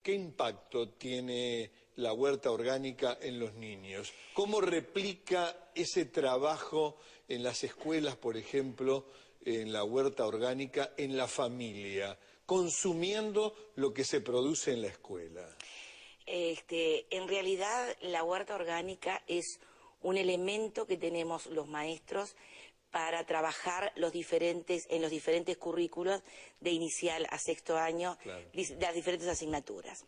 ¿Qué impacto tiene la huerta orgánica en los niños? ¿Cómo replica ese trabajo en las escuelas, por ejemplo, en la huerta orgánica, en la familia, consumiendo lo que se produce en la escuela? En realidad, la huerta orgánica es un elemento que tenemos los maestros para trabajar en los diferentes currículos de inicial a sexto año, Claro. las diferentes asignaturas.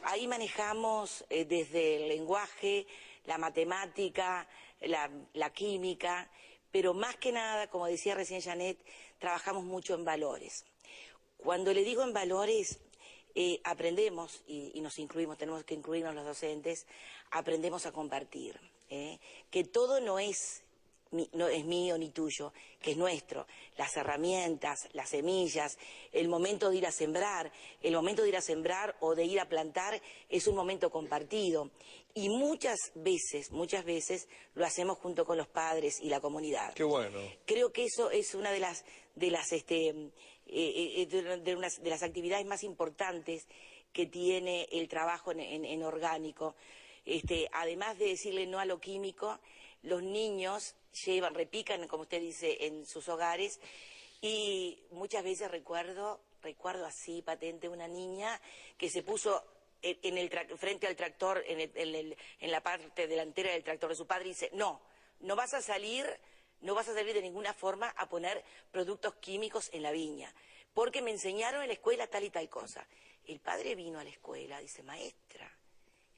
Ahí manejamos desde el lenguaje, la matemática, la química, pero más que nada, como decía recién Janet, trabajamos mucho en valores. Cuando le digo en valores, aprendemos, y nos incluimos, tenemos que incluirnos los docentes, aprendemos a compartir, que todo no es mío ni tuyo, que es nuestro. Las herramientas, las semillas, el momento de ir a sembrar, o de ir a plantar es un momento compartido. Y muchas veces lo hacemos junto con los padres y la comunidad. Qué bueno. Creo que eso es una de las actividades más importantes que tiene el trabajo en orgánico. Además de decirle no a lo químico, los niños repican, como usted dice, en sus hogares, y muchas veces recuerdo así patente una niña que se puso frente al tractor, en la parte delantera del tractor de su padre, y dice, no vas a salir de ninguna forma a poner productos químicos en la viña, porque me enseñaron en la escuela tal y tal cosa. El padre vino a la escuela, dice, maestra,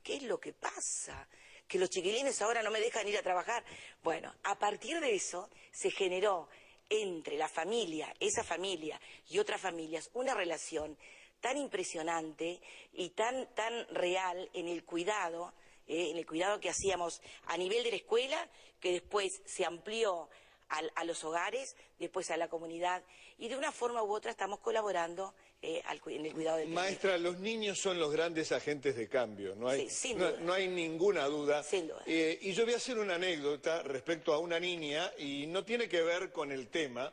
¿qué es lo que pasa? Que los chiquilines ahora no me dejan ir a trabajar. Bueno, a partir de eso se generó entre la familia, esa familia y otras familias, una relación tan impresionante y tan real en el cuidado que hacíamos a nivel de la escuela, que después se amplió a los hogares, después a la comunidad, y de una forma u otra estamos colaborando en el cuidado del planeta. Maestra, los niños son los grandes agentes de cambio, no hay, Sí, sin duda. No hay ninguna duda. Sin duda. Y yo voy a hacer una anécdota respecto a una niña, y no tiene que ver con el tema.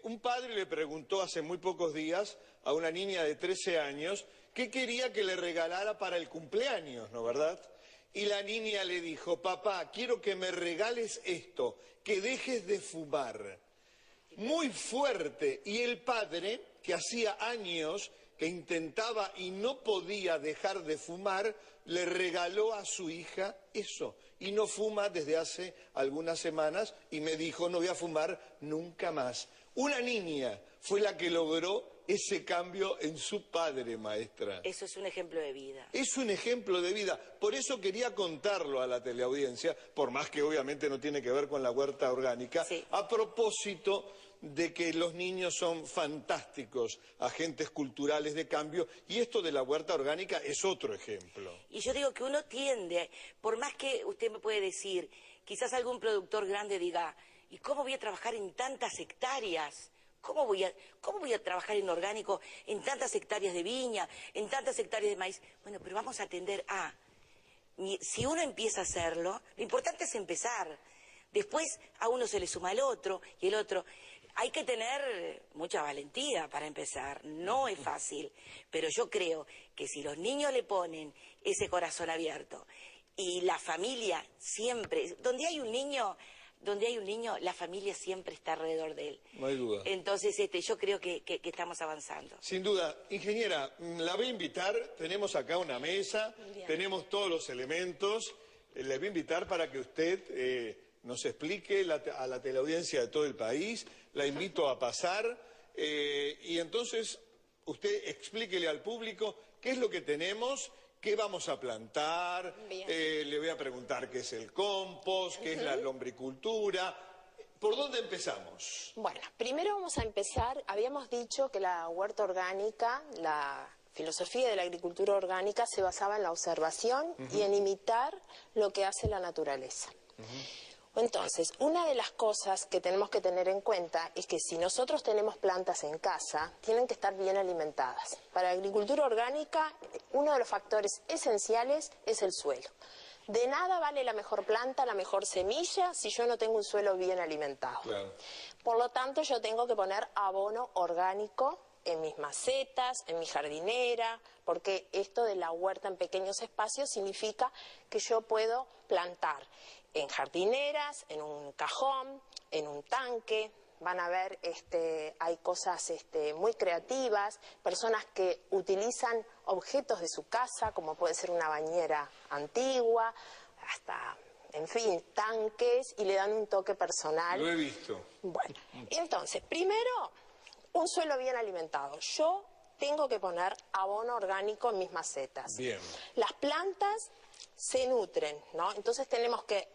Un padre le preguntó hace muy pocos días a una niña de 13 años qué quería que le regalara para el cumpleaños, ¿no verdad? Y la niña le dijo, papá, quiero que me regales esto, que dejes de fumar. Muy fuerte. Y el padre, que hacía años que intentaba y no podía dejar de fumar, le regaló a su hija eso. Y no fuma desde hace algunas semanas y me dijo, no voy a fumar nunca más. Una niña fue la que logró ese cambio en su padre, maestra. Eso es un ejemplo de vida. Es un ejemplo de vida. Por eso quería contarlo a la teleaudiencia, por más que obviamente no tiene que ver con la huerta orgánica, sí, a propósito de que los niños son fantásticos agentes culturales de cambio, y esto de la huerta orgánica es otro ejemplo. Y yo digo que uno tiende, por más que usted me puede decir, quizás algún productor grande diga, ¿y cómo voy a trabajar en tantas hectáreas? ¿Cómo voy a trabajar en orgánico en tantas hectáreas de viña, en tantas hectáreas de maíz? Bueno, pero vamos a atender a... Si uno empieza a hacerlo, lo importante es empezar. Después a uno se le suma el otro y el otro. Hay que tener mucha valentía para empezar, no es fácil. Pero yo creo que si los niños le ponen ese corazón abierto y la familia siempre... Donde hay un niño, la familia siempre está alrededor de él. No hay duda. Entonces, yo creo que estamos avanzando. Sin duda. Ingeniera, la voy a invitar, tenemos acá una mesa, bien, tenemos todos los elementos, le voy a invitar para que usted nos explique a la teleaudiencia de todo el país, la invito a pasar, y entonces usted explíquele al público qué es lo que tenemos, qué vamos a plantar, le voy a preguntar qué es el compost, qué es la lombricultura. ¿Por dónde empezamos? Bueno, primero vamos a empezar, habíamos dicho que la huerta orgánica, la filosofía de la agricultura orgánica se basaba en la observación y en imitar lo que hace la naturaleza. Entonces, una de las cosas que tenemos que tener en cuenta es que si nosotros tenemos plantas en casa, tienen que estar bien alimentadas. Para la agricultura orgánica, uno de los factores esenciales es el suelo. De nada vale la mejor planta, la mejor semilla, si yo no tengo un suelo bien alimentado. Claro. Por lo tanto, yo tengo que poner abono orgánico en mis macetas, en mi jardinera, porque esto de la huerta en pequeños espacios significa que yo puedo plantar en jardineras, en un cajón, en un tanque. Van a ver, hay cosas muy creativas, personas que utilizan objetos de su casa, como puede ser una bañera antigua, hasta, en fin, tanques, y le dan un toque personal. Lo he visto. Bueno, entonces, primero, un suelo bien alimentado. Yo tengo que poner abono orgánico en mis macetas. Bien. Las plantas se nutren, ¿no? Entonces tenemos que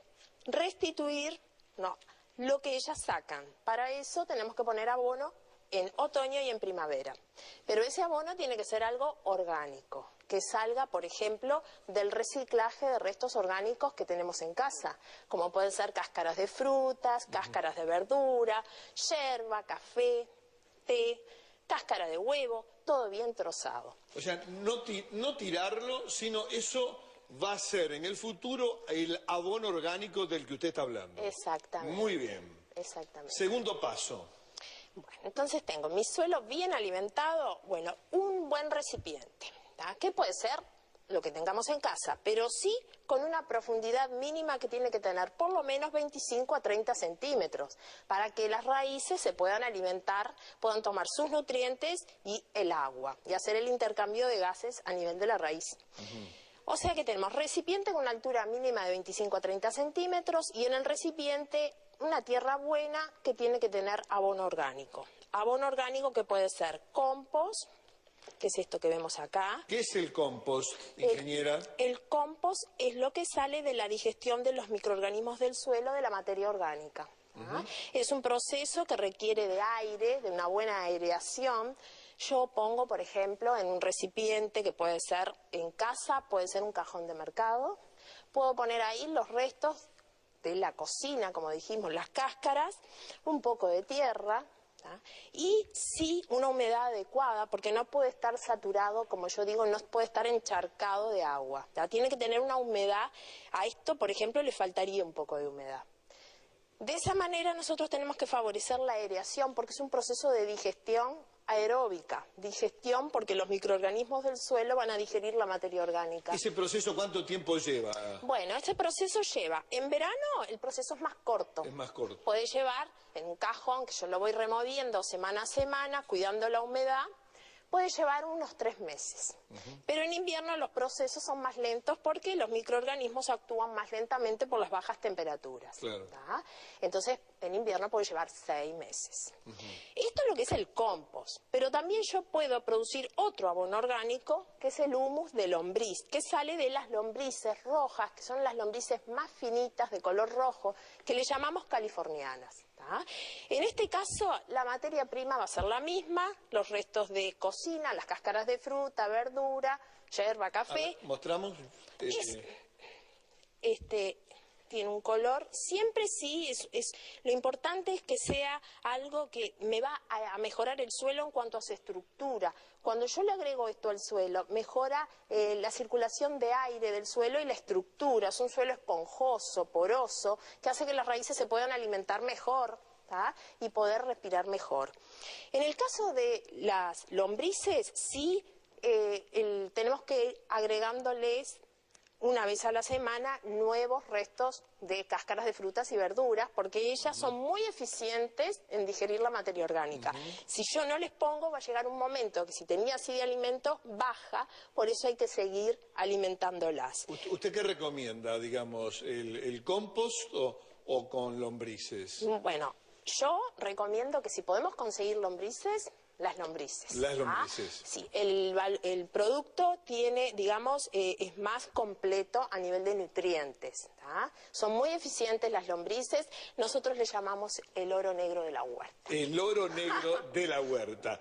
restituir, ¿no?, lo que ellas sacan. Para eso tenemos que poner abono en otoño y en primavera. Pero ese abono tiene que ser algo orgánico, que salga, por ejemplo, del reciclaje de restos orgánicos que tenemos en casa, como pueden ser cáscaras de frutas, cáscaras de verdura, yerba, café, té, cáscara de huevo, todo bien trozado. O sea, no tirarlo, sino eso va a ser en el futuro el abono orgánico del que usted está hablando. Exactamente. Muy bien. Exactamente. Segundo paso. Bueno, entonces tengo mi suelo bien alimentado, bueno, un buen recipiente, ¿tá? Que puede ser lo que tengamos en casa, pero sí con una profundidad mínima que tiene que tener por lo menos 25 a 30 centímetros, para que las raíces se puedan alimentar, puedan tomar sus nutrientes y el agua, y hacer el intercambio de gases a nivel de la raíz. O sea que tenemos recipiente con una altura mínima de 25 a 30 centímetros y en el recipiente una tierra buena que tiene que tener abono orgánico. Abono orgánico que puede ser compost, que es esto que vemos acá. ¿Qué es el compost, ingeniera? El compost es lo que sale de la digestión de los microorganismos del suelo de la materia orgánica. Es un proceso que requiere de aire, de una buena aireación. Yo pongo, por ejemplo, en un recipiente que puede ser en casa, puede ser un cajón de mercado. Puedo poner ahí los restos de la cocina, como dijimos, las cáscaras, un poco de tierra, ¿tá? Y sí una humedad adecuada, porque no puede estar saturado, como yo digo, no puede estar encharcado de agua, ¿tá? Tiene que tener una humedad. A esto, por ejemplo, le faltaría un poco de humedad. De esa manera nosotros tenemos que favorecer la aireación, porque es un proceso de digestión aeróbica, digestión porque los microorganismos del suelo van a digerir la materia orgánica. ¿Ese proceso cuánto tiempo lleva? Bueno, este proceso lleva, en verano el proceso es más corto. Es más corto. Puede llevar en un cajón, que yo lo voy removiendo semana a semana, cuidando la humedad, puede llevar unos 3 meses. Pero en invierno los procesos son más lentos porque los microorganismos actúan más lentamente por las bajas temperaturas. Claro. ¿Tá? Entonces, en invierno puede llevar 6 meses. Esto es lo que es el compost. Pero también yo puedo producir otro abono orgánico, que es el humus de lombriz, que sale de las lombrices rojas, que son las lombrices más finitas de color rojo, que le llamamos californianas. ¿Tá? En este caso, la materia prima va a ser la misma, los restos de cocina, las cáscaras de fruta, verdura, yerba, café. A ver, mostramos. Tiene un color, siempre sí, lo importante es que sea algo que me va a mejorar el suelo en cuanto a su estructura. Cuando yo le agrego esto al suelo, mejora la circulación de aire del suelo y la estructura. Es un suelo esponjoso, poroso, que hace que las raíces se puedan alimentar mejor, ¿tá? Y poder respirar mejor. En el caso de las lombrices, sí, tenemos que ir agregándoles una vez a la semana nuevos restos de cáscaras de frutas y verduras, porque ellas son muy eficientes en digerir la materia orgánica. Si yo no les pongo, va a llegar un momento que si tenía así de alimento, baja, por eso hay que seguir alimentándolas. ¿Usted qué recomienda, digamos, el compost o con lombrices? Bueno, yo recomiendo que si podemos conseguir lombrices, las lombrices. Las lombrices. Sí, el producto tiene, digamos, es más completo a nivel de nutrientes. ¿Tá? Son muy eficientes las lombrices. Nosotros le llamamos el oro negro de la huerta. El oro negro de la huerta.